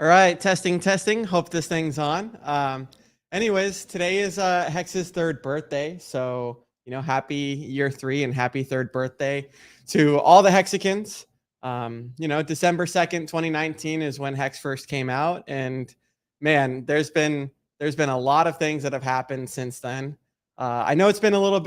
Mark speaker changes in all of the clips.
Speaker 1: All right, testing, testing. Hope this thing's on. Anyways, today is Hex's third birthday. So, happy year 3 and happy third birthday to all the Hexicans. December 2nd, 2019 is when Hex first came out. And man, there's been a lot of things that have happened since then. I know it's been a little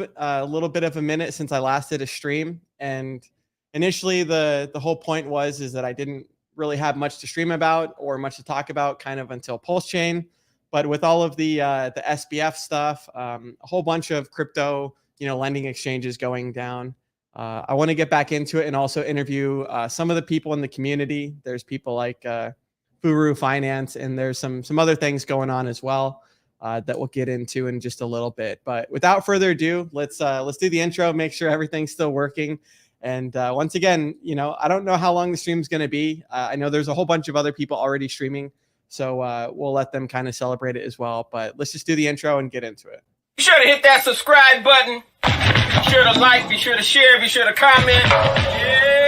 Speaker 1: bit of a minute since I last did a stream. And initially the whole point is that I didn't really have much to stream about or much to talk about kind of until Pulse Chain. But with all of the SBF stuff, a whole bunch of crypto, lending exchanges going down, I want to get back into it and also interview some of the people in the community. There's people like Furu Finance, and there's some other things going on as well that we'll get into in just a little bit. But without further ado, let's do the intro, make sure everything's still working. And once again, I don't know how long the stream's going to be. I know there's a whole bunch of other people already streaming, so we'll let them kind of celebrate it as well. But let's just do the intro and get into it.
Speaker 2: Be sure to hit that subscribe button. Be sure to like, be sure to share, be sure to comment. Yeah.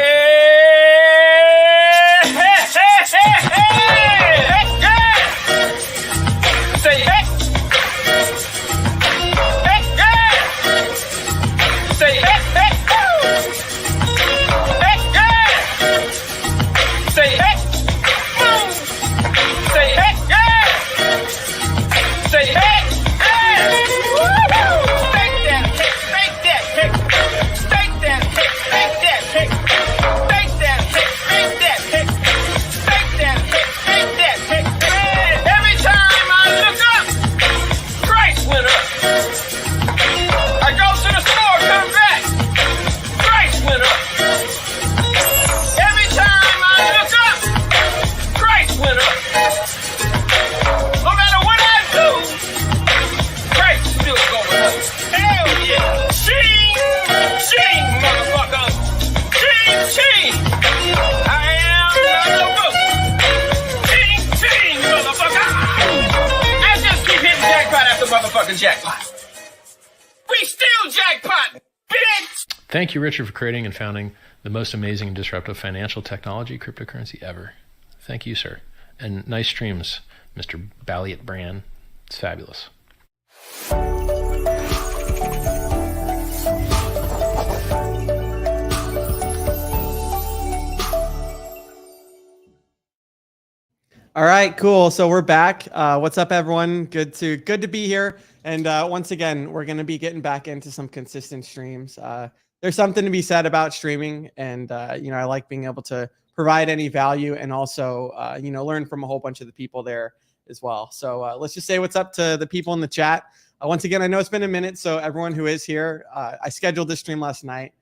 Speaker 2: Say hey. Say hey. Motherfucking jackpot. We still jackpot, bitch!
Speaker 3: Thank you, Richard, for creating and founding the most amazing and disruptive financial technology cryptocurrency ever. Thank you, sir. And nice streams, Mr. BallietBran. It's fabulous.
Speaker 1: All right, cool. So we're back. What's up, everyone? Good to be here. And once again, we're going to be getting back into some consistent streams. There's something to be said about streaming, and I like being able to provide any value and also learn from a whole bunch of the people there as well. So let's just say what's up to the people in the chat. Once again, I know it's been a minute, so everyone who is here, I scheduled this stream last night.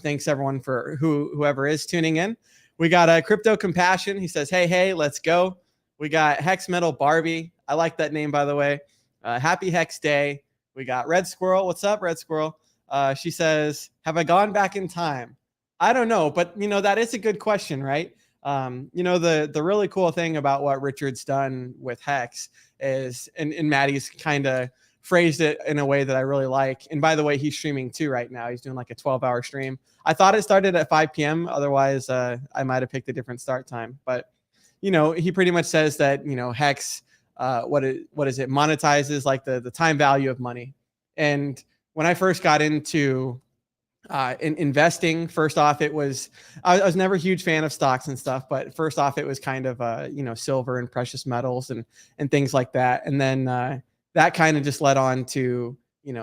Speaker 1: Thanks everyone for whoever is tuning in. We got Crypto Compassion. He says, hey, let's go. We got Hex Metal Barbie. I like that name, by the way. Happy Hex Day. We got Red Squirrel. What's up, Red Squirrel? She says, have I gone back in time? I don't know, but that is a good question, right? The really cool thing about what Richard's done with Hex is, and Maddie's kind of phrased it in a way that I really like. And by the way, he's streaming too right now. He's doing like a 12-hour stream. I thought it started at 5 p.m. Otherwise, I might have picked a different start time, but he pretty much says that, Hex, what is it? Monetizes like the time value of money. And when I first got into in investing, first off, I was never a huge fan of stocks and stuff, but first off, it was kind of, silver and precious metals and things like that. And then that kind of just led on to,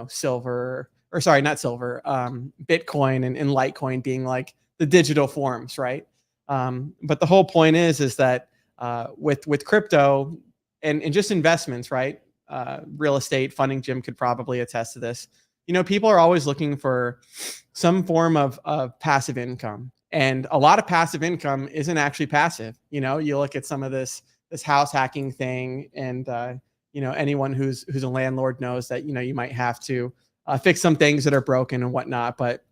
Speaker 1: silver, or sorry, not silver, Bitcoin and Litecoin being like the digital forms, right? But the whole point is that with crypto and just investments, right? Real estate funding, Jim could probably attest to this. People are always looking for some form of passive income, and a lot of passive income isn't actually passive. You look at some of this house hacking thing, and anyone who's a landlord knows that you might have to fix some things that are broken and whatnot. But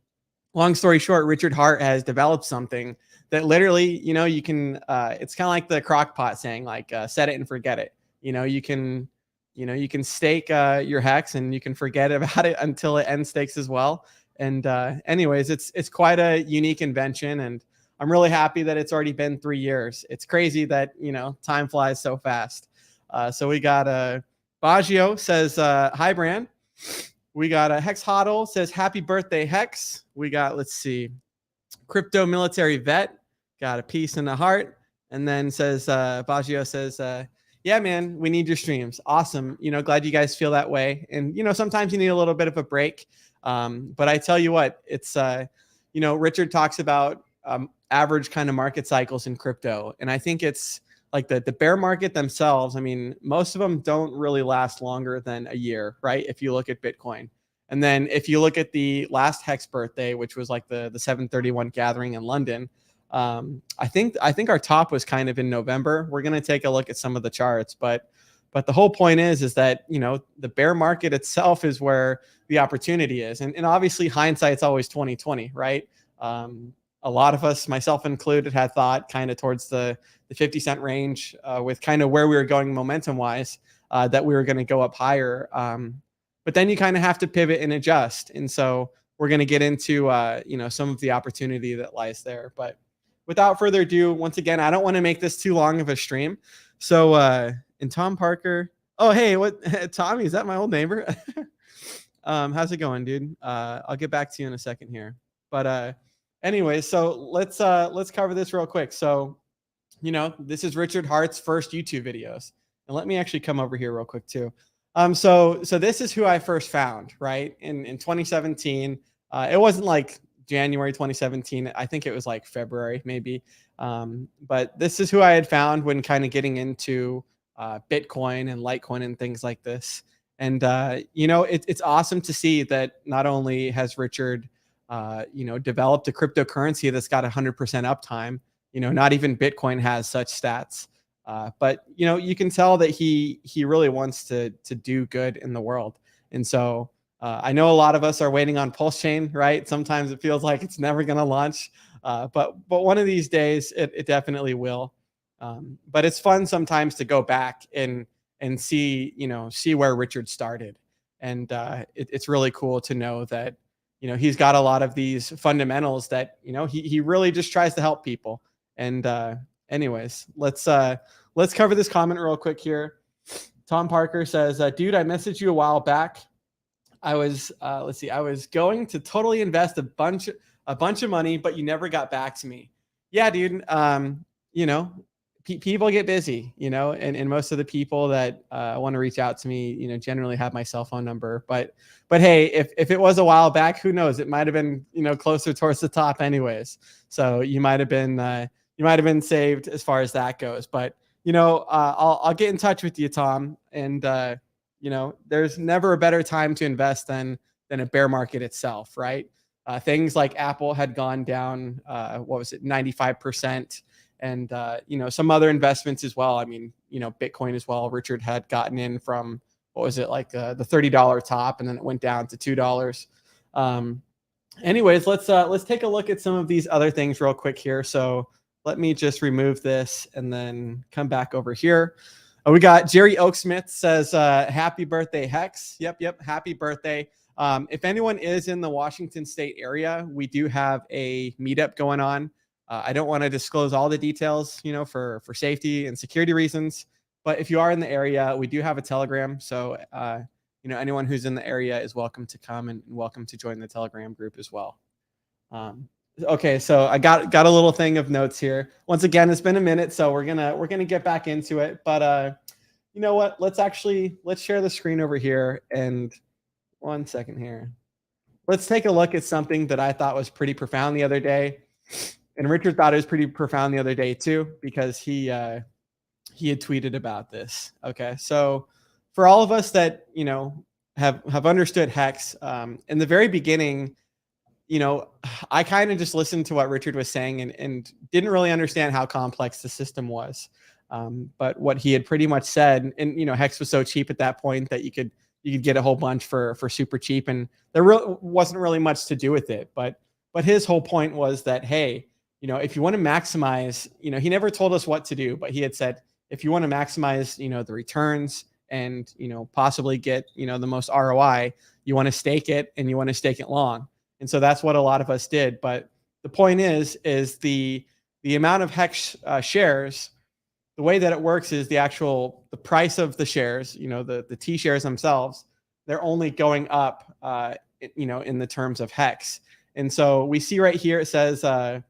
Speaker 1: long story short, Richard Hart has developed something that literally, you can, it's kind of like the crock pot saying, like, set it and forget it. You can stake your Hex and you can forget about it until it end stakes as well. And anyways, it's quite a unique invention. And I'm really happy that it's already been 3 years. It's crazy that, you know, time flies so fast. So we got Baggio says, hi, Bran. We got Hex Hodl says, happy birthday, Hex. We got, let's see, Crypto Military Vet, got a peace and a heart. And then says, Baggio says, yeah, man, we need your streams. Awesome. You know, glad you guys feel that way. And, you know, sometimes you need a little bit of a break. But I tell you what, it's, you know, Richard talks about average kind of market cycles in crypto. And I think it's like the bear market themselves. I mean, most of them don't really last longer than a year, right? If you look at Bitcoin. And then if you look at the last Hex birthday, which was like the 731 gathering in London, I think our top was kind of in November. We're going to take a look at some of the charts, but the whole point is that, you know, the bear market itself is where the opportunity is. And obviously hindsight's always 2020, right? A lot of us, myself included, had thought kind of towards the 50 cent range with kind of where we were going momentum wise, that we were going to go up higher. But then you kind of have to pivot and adjust. And so we're going to get into, you know, some of the opportunity that lies there. But without further ado, once again, I don't want to make this too long of a stream. So, and Tom Parker, oh, hey, what, Tommy, is that my old neighbor? How's it going, dude? I'll get back to you in a second here. But anyway, so let's cover this real quick. So, you know, this is Richard Hart's first YouTube videos. And let me actually come over here real quick too. So this is who I first found, right? In 2017. It wasn't like January 2017. I think it was like February maybe. But this is who I had found when kind of getting into Bitcoin and Litecoin and things like this. And, you know, it's awesome to see that not only has Richard, you know, developed a cryptocurrency that's got 100% uptime, you know, not even Bitcoin has such stats. But, you know, you can tell that he really wants to do good in the world. And so I know a lot of us are waiting on Pulse Chain, right? Sometimes it feels like it's never going to launch. But one of these days it definitely will. But it's fun sometimes to go back and see, you know, see where Richard started. And it's really cool to know that, you know, he's got a lot of these fundamentals that, you know, he really just tries to help people. And anyways, let's cover this comment real quick here. Tom Parker says, dude, I messaged you a while back. I was, let's see, I was going to totally invest a bunch of money, but you never got back to me. Yeah, dude. You know, people get busy, you know, and most of the people that want to reach out to me, you know, generally have my cell phone number. But hey, if it was a while back, who knows? It might have been, you know, closer towards the top anyways. So you might have been saved as far as that goes. But, you know, I'll get in touch with you, Tom. And, you know, there's never a better time to invest than a bear market itself, right? Things like Apple had gone down, what was it, 95%. And, you know, some other investments as well. I mean, you know, Bitcoin as well. Richard had gotten in from, what was it, like the $30 top, and then it went down to $2. Anyways, let's take a look at some of these other things real quick here. So let me just remove this and then come back over here. We got Jerry Oaksmith says, happy birthday, Hex. Yep. Happy birthday. If anyone is in the Washington State area, we do have a meetup going on. I don't want to disclose all the details, you know, for safety and security reasons. But if you are in the area, we do have a Telegram. So, you know, anyone who's in the area is welcome to come and welcome to join the Telegram group as well. Okay, so I got a little thing of notes here. Once again, it's been a minute, so we're gonna get back into it. But you know what? Let's share the screen over here. And 1 second here. Let's take a look at something that I thought was pretty profound the other day. And Richard thought it was pretty profound the other day too, because he had tweeted about this. Okay, so for all of us that, you know, have understood Hex, in the very beginning, you know, I kind of just listened to what Richard was saying and didn't really understand how complex the system was. But what he had pretty much said, and you know, Hex was so cheap at that point that you could get a whole bunch for super cheap, and there wasn't really much to do with it. But his whole point was that, hey, you know, if you want to maximize, you know, he never told us what to do, but he had said, if you want to maximize, you know, the returns and, you know, possibly get, you know, the most ROI, you want to stake it, and you want to stake it long. And so that's what a lot of us did. But the point is the the amount of HEX shares, the way that it works is the price of the shares, the T shares themselves, they're only going up, in the terms of HEX. And so we see right here, it says, so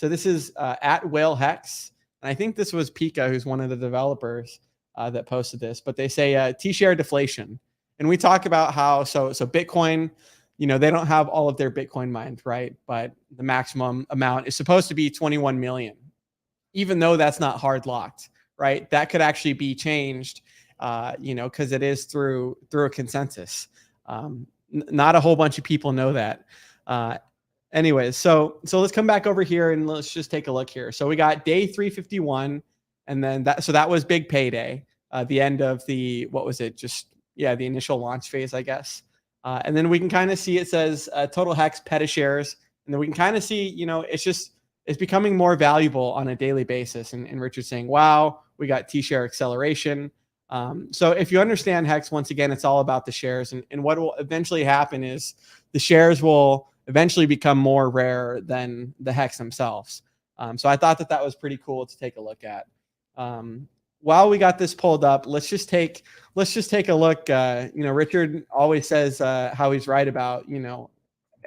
Speaker 1: this is at Whale HEX. And I think this was Pika, who's one of the developers that posted this, but they say T share deflation. And we talk about how, so Bitcoin, they don't have all of their Bitcoin mined, right? But the maximum amount is supposed to be 21 million, even though that's not hard locked, right? That could actually be changed, because it is through a consensus. Not a whole bunch of people know that. Anyways, so let's come back over here and let's just take a look here. So we got day 351, and then that was big payday, the end of the, what was it? The initial launch phase, I guess. And then we can kind of see it says total HEX petashares, and then we can kind of see, it's becoming more valuable on a daily basis. And Richard's saying, wow, we got T-share acceleration. So if you understand HEX, once again, it's all about the shares. And what will eventually happen is the shares will eventually become more rare than the HEX themselves. So I thought that was pretty cool to take a look at. While we got this pulled up, let's just take a look. Richard always says how he's right about,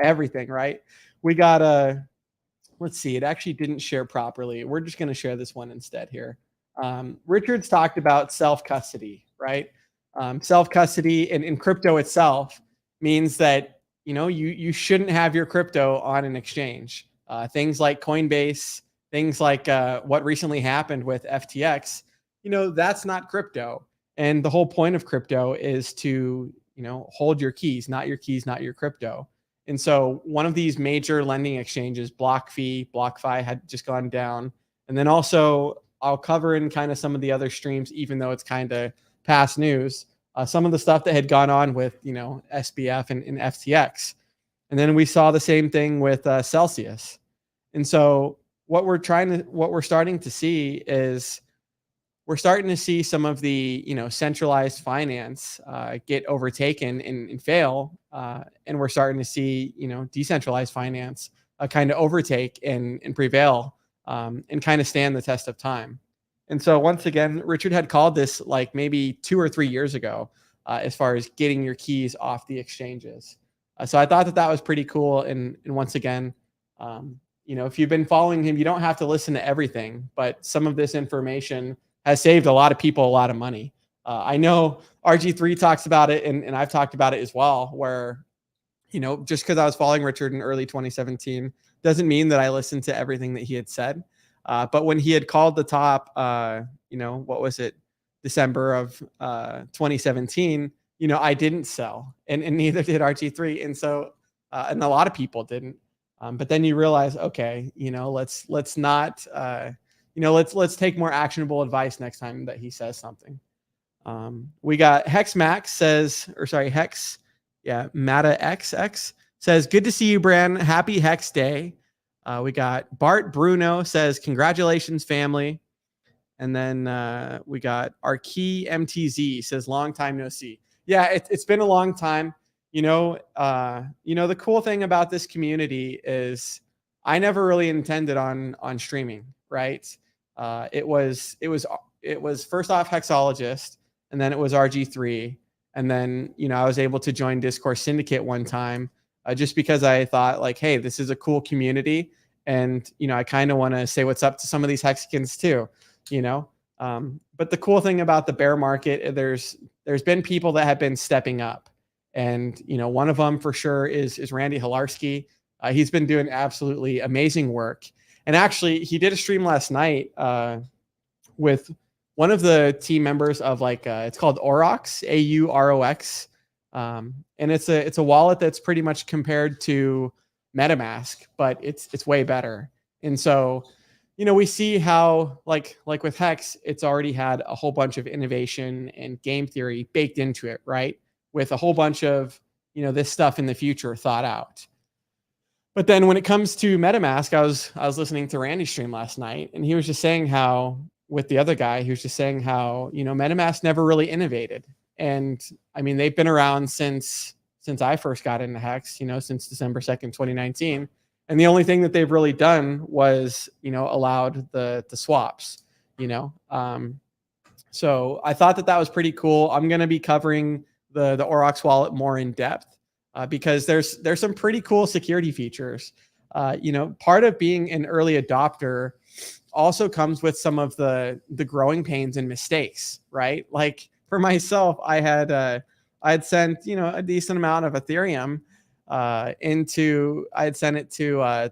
Speaker 1: everything, right? We got let's see, it actually didn't share properly. We're just going to share this one instead here. Richard's talked about self-custody, right? Self-custody in crypto itself means that, you shouldn't have your crypto on an exchange. Things like Coinbase, things like what recently happened with FTX, that's not crypto. And the whole point of crypto is to, hold your keys, not your crypto. And so one of these major lending exchanges, BlockFi had just gone down. And then also I'll cover in kind of some of the other streams, even though it's kind of past news, some of the stuff that had gone on with, SBF and FTX. And then we saw the same thing with Celsius. And so what we're starting to see is we're starting to see some of the, centralized finance get overtaken and fail. And we're starting to see, decentralized finance kind of overtake and prevail and kind of stand the test of time. And so once again, Richard had called this like maybe 2 or 3 years ago, as far as getting your keys off the exchanges. So I thought that was pretty cool. And once again, if you've been following him, you don't have to listen to everything, but some of this information has saved a lot of people a lot of money. I know RG3 talks about it, and I've talked about it as well, where, just because I was following Richard in early 2017 doesn't mean that I listened to everything that he had said. But when he had called the top, what was it, December of 2017, I didn't sell, and neither did RG3. And so, and a lot of people didn't. But then you realize, okay, let's not, let's take more actionable advice next time that he says something. We got Hex Max says, Hex, Mata XX says, good to see you, Bran. Happy Hex Day. We got Bart Bruno says, congratulations, family. And then we got Arkey MTZ says, long time no see. Yeah, it's been a long time. The cool thing about this community is I never really intended on streaming, right? It was first off Hexologist, and then it was RG3. And then, I was able to join Discourse Syndicate one time just because I thought like, hey, this is a cool community. And, I kind of want to say what's up to some of these Hexicans too, but the cool thing about the bear market, there's been people that have been stepping up. And, one of them for sure is Randy Hilarski. He's been doing absolutely amazing work. And actually, he did a stream last night with one of the team members of it's called Aurox, AUROX. And it's a wallet that's pretty much compared to MetaMask, but it's way better. And so, we see how like with Hex, it's already had a whole bunch of innovation and game theory baked into it, right? With a whole bunch of, this stuff in the future thought out. But then when it comes to MetaMask, I was listening to Randy's stream last night, and he was just saying how, with the other guy, he was just saying how, MetaMask never really innovated. And I mean, they've been around since I first got into Hex, since December 2nd, 2019. And the only thing that they've really done was, allowed the swaps, So I thought that was pretty cool. I'm going to be covering the Aurochs wallet more in depth because there's some pretty cool security features. Part of being an early adopter also comes with some of the growing pains and mistakes, right? Like for myself, I had sent a decent amount of Ethereum I had sent it to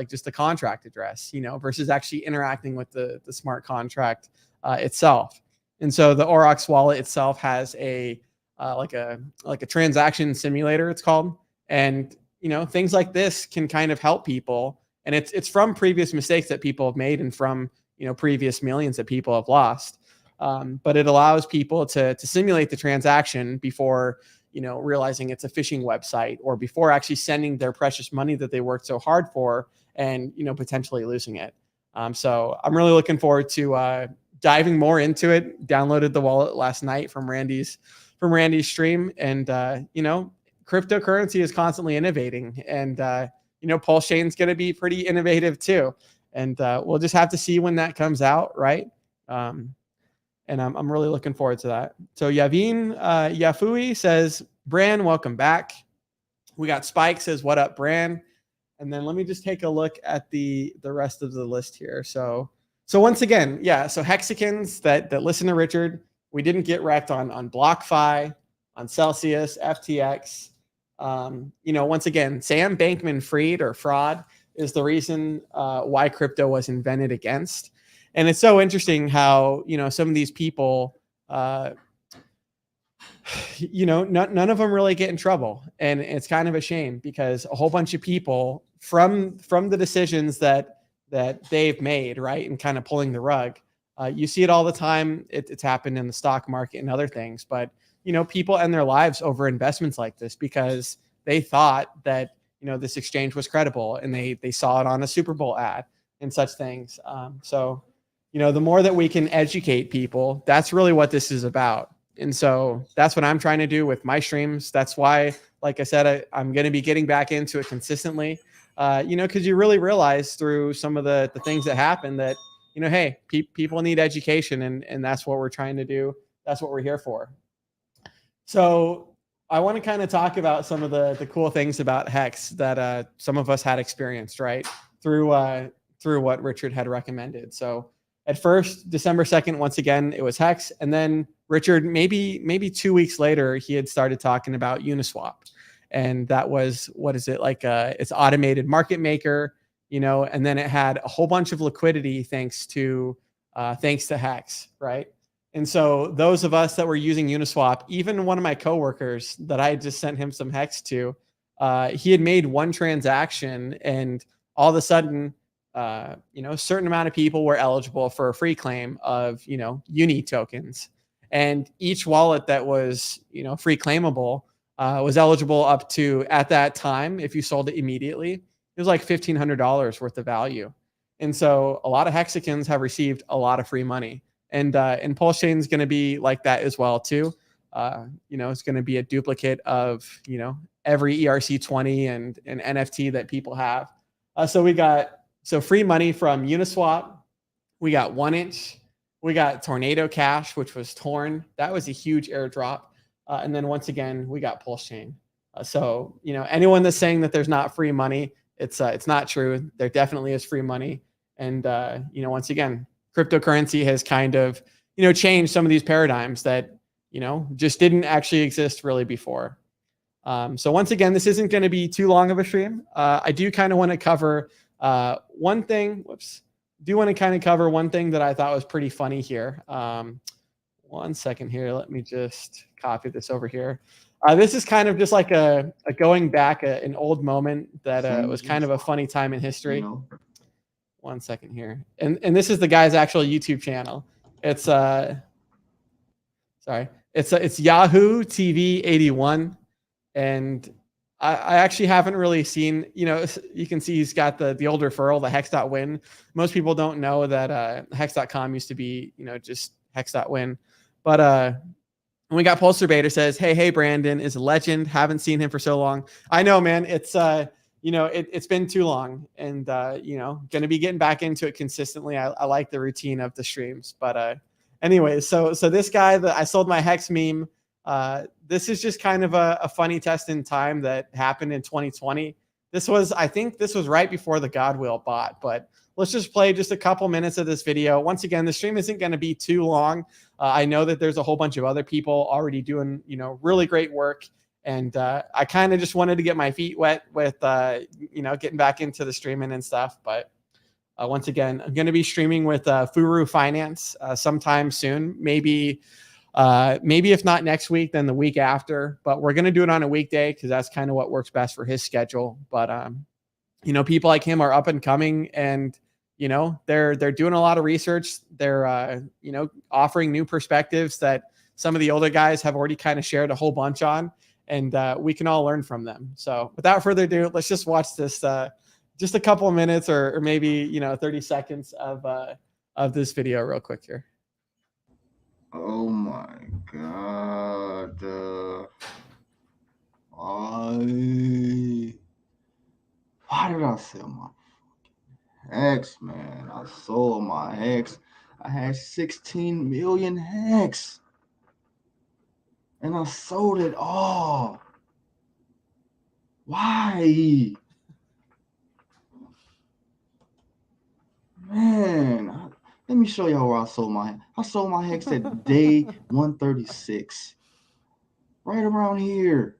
Speaker 1: just the contract address, versus actually interacting with the smart contract itself. And so the Aurochs wallet itself has a transaction simulator, it's called. And things like this can kind of help people. And it's from previous mistakes that people have made and from previous millions that people have lost. But it allows people to simulate the transaction before realizing it's a phishing website or before actually sending their precious money that they worked so hard for and potentially losing it. So I'm really looking forward to diving more into it. Downloaded the wallet last night from Randy's stream, and cryptocurrency is constantly innovating, and Pulse Chain's going to be pretty innovative too, and we'll just have to see when that comes out, right? And I'm really looking forward to that. So Yavin Yafui says, Bran, welcome back. We got Spike says, what up, Bran? And then let me just take a look at the rest of the list here. So once again, yeah, so Hexicans that listen to Richard, we didn't get wrecked on BlockFi, on Celsius, FTX. Once again, Sam Bankman-Fried or fraud is the reason why crypto was invented against. And it's so interesting how, some of these people, none of them really get in trouble. And it's kind of a shame because a whole bunch of people from the decisions that they've made, right, and kind of pulling the rug, you see it all the time. It's happened in the stock market and other things. But, people end their lives over investments like this because they thought that, this exchange was credible and they saw it on a Super Bowl ad and such things. So the more that we can educate people, that's really what this is about. And so that's what I'm trying to do with my streams. That's why, like I said, I'm going to be getting back into it consistently, because you really realize through some of the things that happen that, hey, people need education, and that's what we're trying to do. That's what we're here for. So I want to kind of talk about some of the cool things about HEX that some of us had experienced, right, through what Richard had recommended. So at first, December 2nd, once again, it was HEX. And then Richard, maybe 2 weeks later, he had started talking about Uniswap. And that was, it's automated market maker, and then it had a whole bunch of liquidity thanks to HEX, right? And so those of us that were using Uniswap, even one of my coworkers that I had just sent him some HEX to, he had made one transaction, and all of a sudden, a certain amount of people were eligible for a free claim of, Uni tokens, and each wallet that was, free claimable was eligible up to, at that time, if you sold it immediately, it was like $1,500 worth of value. And so a lot of Hexicans have received a lot of free money, and Pulse Chain is going to be like that as well too. It's going to be a duplicate of, every ERC20 and an NFT that people have. So we got free money from Uniswap. We got 1inch. We got Tornado Cash, which was Torn. That was a huge airdrop. And then once again, we got Pulse Chain. So anyone that's saying that there's not free money, it's not true. There definitely is free money. And once again, cryptocurrency has kind of changed some of these paradigms that just didn't actually exist really before. So once again, this isn't going to be too long of a stream. I do kind of want to cover one thing. Do want to kind of cover one thing that I thought was pretty funny here. 1 second here. Let me just copy this over here. This is kind of just like a going back an old moment that was kind of a funny time in history. 1 second here. And this is the guy's actual YouTube channel. It's it's Yahoo TV 81. And I actually haven't really seen, you can see he's got the old referral, the hex.win. Most people don't know that hex.com used to be, just hex.win. But when we got Pulsar Bader says, hey, Brandon is a legend. Haven't seen him for so long. I know, man. It's you know, it's been too long, and you know, going to be getting back into it consistently. I like the routine of the streams, but anyways, so this guy that I sold my HEX meme. This is just kind of a funny test in time that happened in 2020. I think this was right before the Godwill bot, but let's just play just a couple minutes of this video. Once again, the stream isn't going to be too long. I know that there's a whole bunch of other people already doing, you know, really great work. And I kind of just wanted to get my feet wet with, you know, getting back into the streaming and stuff. But once again, I'm going to be streaming with Furu Finance sometime soon. Maybe if not next week, then the week after. But we're going to do it on a weekday because that's kind of what works best for his schedule. But you know, people like him are up and coming, and you know, they're doing a lot of research. They're you know, offering new perspectives that some of the older guys have already kind of shared a whole bunch on, and we can all learn from them. So without further ado, let's just watch this just a couple of minutes or maybe, you know, 30 seconds of this video real quick here.
Speaker 4: Oh my God. Why did I sell my HEX, man? I sold my HEX. I had 16 million HEX. And I sold it all. Why? Man, let me show y'all where I sold my HEX. I sold my HEX at day 136. Right around here.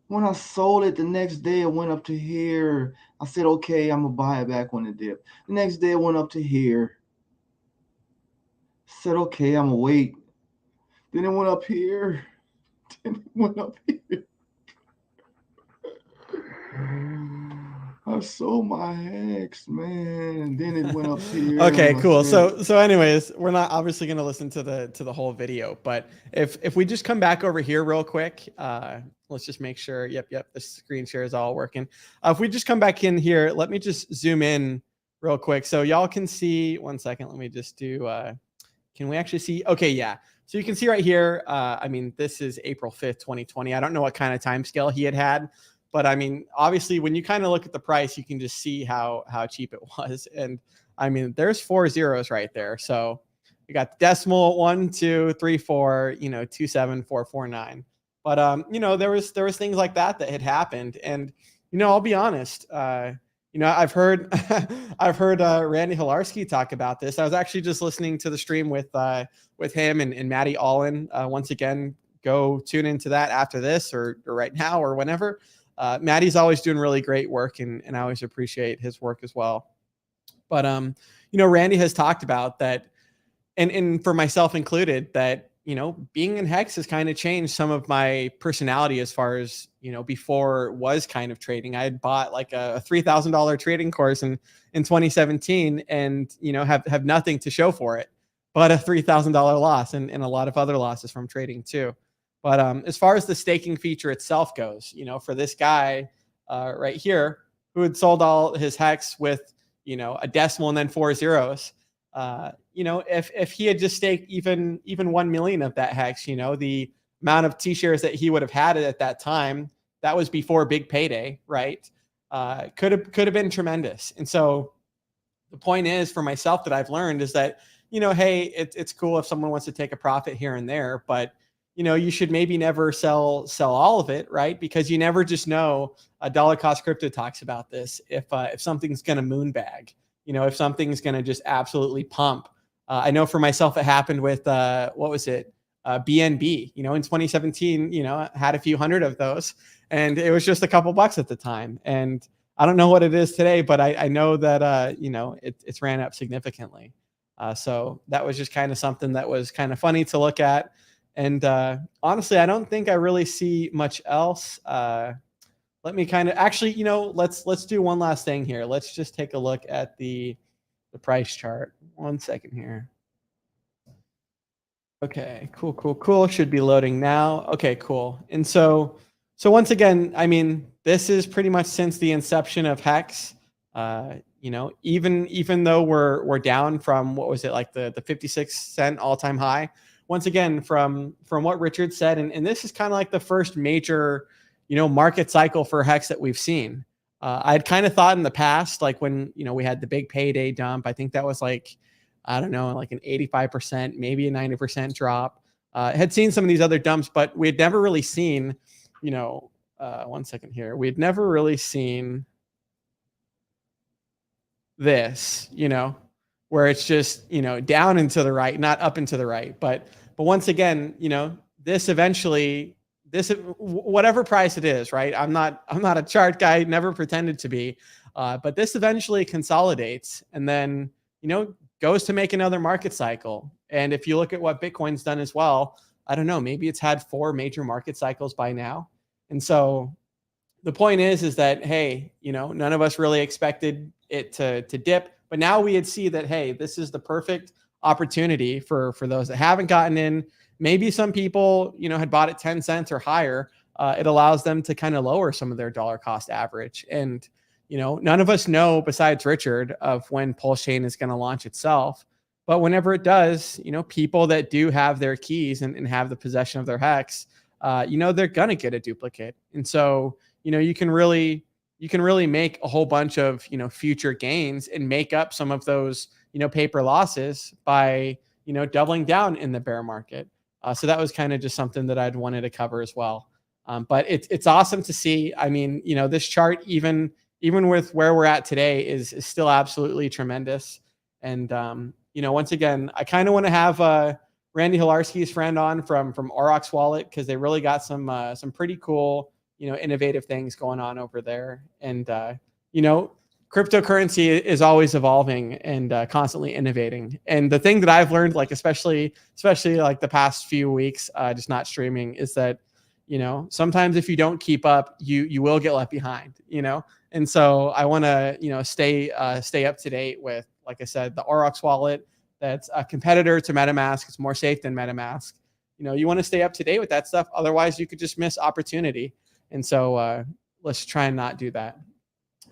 Speaker 4: When I sold it the next day, it went up to here. I said, okay, I'm going to buy it back when it dipped. The next day, it went up to here. I said, okay, I'm going to wait. Then it went up here. Then it went up here. I sold my HEX, man. Then it went up here.
Speaker 1: Okay, cool. So anyways, we're not obviously going to listen to the whole video, but if we just come back over here real quick, let's just make sure. Yep, the screen share is all working. If we just come back in here, let me just zoom in real quick so y'all can see. 1 second. Let me just do. Can we actually see? Okay, yeah. So you can see right here. I mean, this is April 5th, 2020. I don't know what kind of time scale he had. But I mean, obviously, when you kind of look at the price, you can just see how cheap it was. And I mean, there's 4 zeros right there. So you got the decimal 1, 2, 3, 4, you know, 2, 7, 4, 4, 9. But you know, there was things like that had happened. And you know, I'll be honest. You know, I've heard Randy Hilarski talk about this. I was actually just listening to the stream with him and Maddie Allen. Once again, go tune into that after this or right now or whenever. Maddie's always doing really great work, and I always appreciate his work as well. But you know, Randy has talked about that, and for myself included, that you know, being in HEX has kind of changed some of my personality as far as, you know, before was kind of trading. I had bought like a $3,000 trading course in 2017, and you know, have nothing to show for it, but a $3,000 loss and a lot of other losses from trading too. But as far as the staking feature itself goes, you know, for this guy right here who had sold all his HEX with, you know, a decimal and then 4 zeros, you know, if he had just staked even 1 million of that HEX, you know, the amount of T-shares that he would have had at that time, that was before big payday, right? Could have been tremendous. And so the point is, for myself, that I've learned is that, you know, hey, it's cool if someone wants to take a profit here and there, but you know, you should maybe never sell all of it, right? Because you never just know. Dollar Cost Crypto talks about this. If something's going to moonbag, you know, if something's going to just absolutely pump. I know for myself, it happened with what was it? BNB. You know, in 2017, you know, I had a few hundred of those, and it was just a couple bucks at the time. And I don't know what it is today, but I know that you know, it's ran up significantly. So that was just kind of something that was kind of funny to look at. And honestly, I don't think I really see much else. Let me kind of actually, you know, let's do one last thing here. Let's just take a look at the price chart. 1 second here. Okay, cool. Should be loading now. Okay, cool. And so once again, I mean, this is pretty much since the inception of HEX. You know, even though we're down from, what was it, like the 56-cent all-time high. Once again, from what Richard said, and this is kind of like the first major, you know, market cycle for HEX that we've seen. I'd kind of thought in the past, like when, we had the big payday dump, I think that was like, I don't know, like an 85%, maybe a 90% drop. Had seen some of these other dumps, but we had never really seen, 1 second here. We had never really seen this, where it's just, down and to the right, not up and to the right. But once again, this eventually, whatever price it is, right? I'm not a chart guy, never pretended to be, but this eventually consolidates and then, goes to make another market cycle. And if you look at what Bitcoin's done as well, I don't know, maybe it's had 4 major market cycles by now. And so the point is that, hey, none of us really expected it to dip, but now we had see that, hey, this is the perfect opportunity for those that haven't gotten in. Maybe some people, had bought it 10 cents or higher. It allows them to kind of lower some of their dollar cost average. And, none of us know besides Richard of when Pulse Chain is going to launch itself. But whenever it does, people that do have their keys and have the possession of their HEX, they're going to get a duplicate. And so, you can really make a whole bunch of, future gains and make up some of those, paper losses by, doubling down in the bear market. So that was kind of just something that I'd wanted to cover as well. But it's awesome to see. I mean, this chart, even with where we're at today, is still absolutely tremendous. And, once again, I kind of want to have Randy Hilarski's friend on from Aurochs Wallet, because they really got some pretty cool, innovative things going on over there. And, cryptocurrency is always evolving and constantly innovating. And the thing that I've learned, like especially like the past few weeks, just not streaming, is that, sometimes if you don't keep up, you will get left behind, And so I want to, stay up to date with, like I said, the Aurochs wallet. That's a competitor to MetaMask. It's more safe than MetaMask. You want to stay up to date with that stuff. Otherwise, you could just miss opportunity. And so let's try and not do that.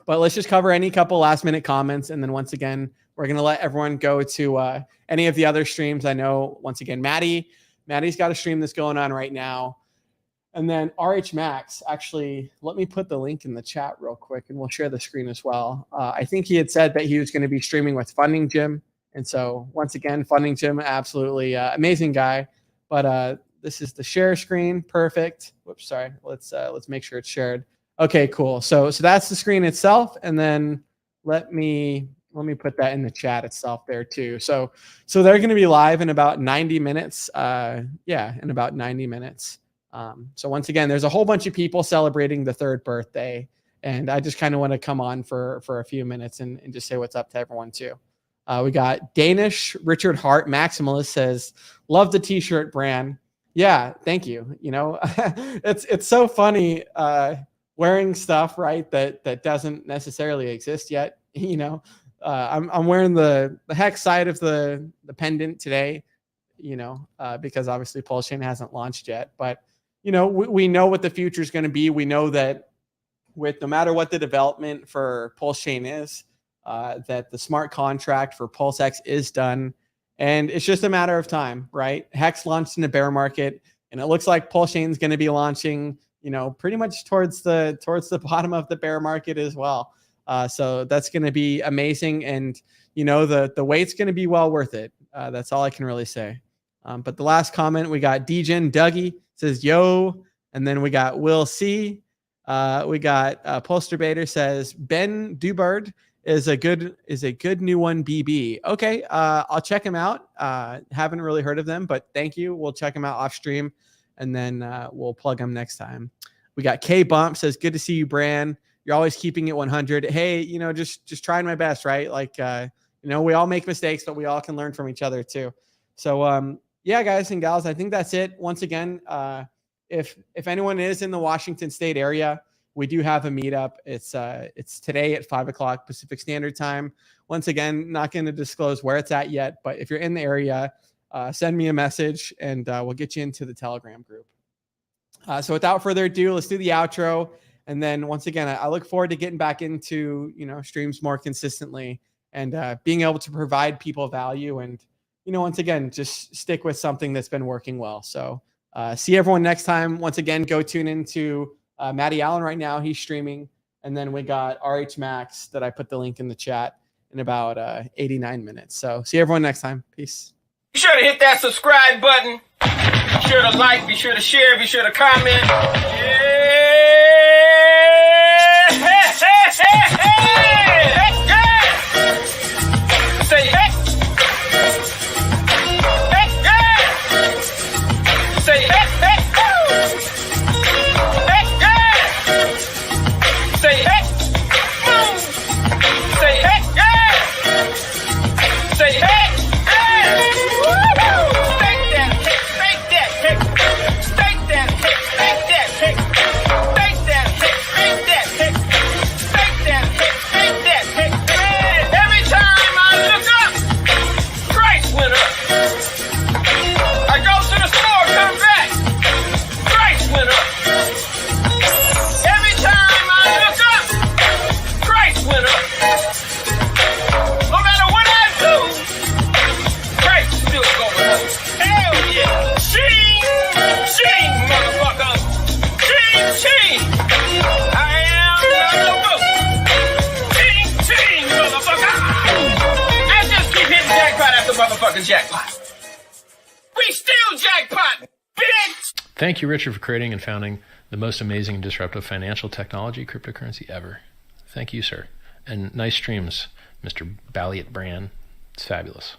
Speaker 1: But let's just cover any couple last minute comments. And then once again, we're going to let everyone go to any of the other streams. I know, once again, Maddie's got a stream that's going on right now. And then RH Max, actually, let me put the link in the chat real quick and we'll share the screen as well. I think he had said that he was going to be streaming with Funding Jim. And so once again, Funding Jim, absolutely amazing guy. But this is the share screen. Perfect. Whoops, sorry. Let's make sure it's shared. Okay, cool. So that's the screen itself. And then let me put that in the chat itself there too. So they're going to be live in about 90 minutes. In about 90 minutes. So once again, there's a whole bunch of people celebrating the 3rd birthday. And I just kind of want to come on for a few minutes and just say what's up to everyone too. We got Danish Richard Hart Maximalist says, love the t-shirt brand. Yeah, thank you. It's so funny wearing stuff, right, that doesn't necessarily exist yet. I'm wearing the HEX side of the pendant today, because obviously Pulse Chain hasn't launched yet. But we know what the future is going to be. We know that with no matter what the development for Pulse Chain is, that the smart contract for PulseX is done, and it's just a matter of time, right? HEX launched in a bear market, and it looks like Pulse Chain is going to be launching, pretty much towards the bottom of the bear market as well. So that's going to be amazing, and the wait's going to be well worth it. That's all I can really say. But the last comment, we got Degen Dougie says yo, and then we got Will C. We got Poster Bader says Ben Dubard is a good new one, BB. Okay, I'll check him out. Haven't really heard of them, but thank you. We'll check him out off stream, and then we'll plug him next time. We got K Bump says, good to see you, Bran. You're always keeping it 100. Hey, just trying my best, right? Like, we all make mistakes, but we all can learn from each other too. So, yeah, guys and gals, I think that's it. Once again, if anyone is in the Washington State area, we do have a meetup. It's today at 5 o'clock Pacific Standard Time. Once again, not going to disclose where it's at yet, but if you're in the area, send me a message and we'll get you into the Telegram group. So without further ado, let's do the outro. And then once again, I look forward to getting back into, streams more consistently and being able to provide people value. And, once again, just stick with something that's been working well. So see everyone next time. Once again, go tune into Matty Allen right now. He's streaming. And then we got RH Max that I put the link in the chat in about 89 minutes. So see everyone next time. Peace.
Speaker 2: Be sure to hit that subscribe button. Be sure to like, be sure to share, be sure to comment. Say hex. Hex, yeah. Say hex, hex. Hex, yeah. Say hex. Say hex, yeah. Say hex. Motherfucking jackpot. We still jackpot, bitch!
Speaker 3: Thank you, Richard, for creating and founding the most amazing and disruptive financial technology cryptocurrency ever. Thank you, sir. And nice streams, Mr. BallietBran. It's fabulous.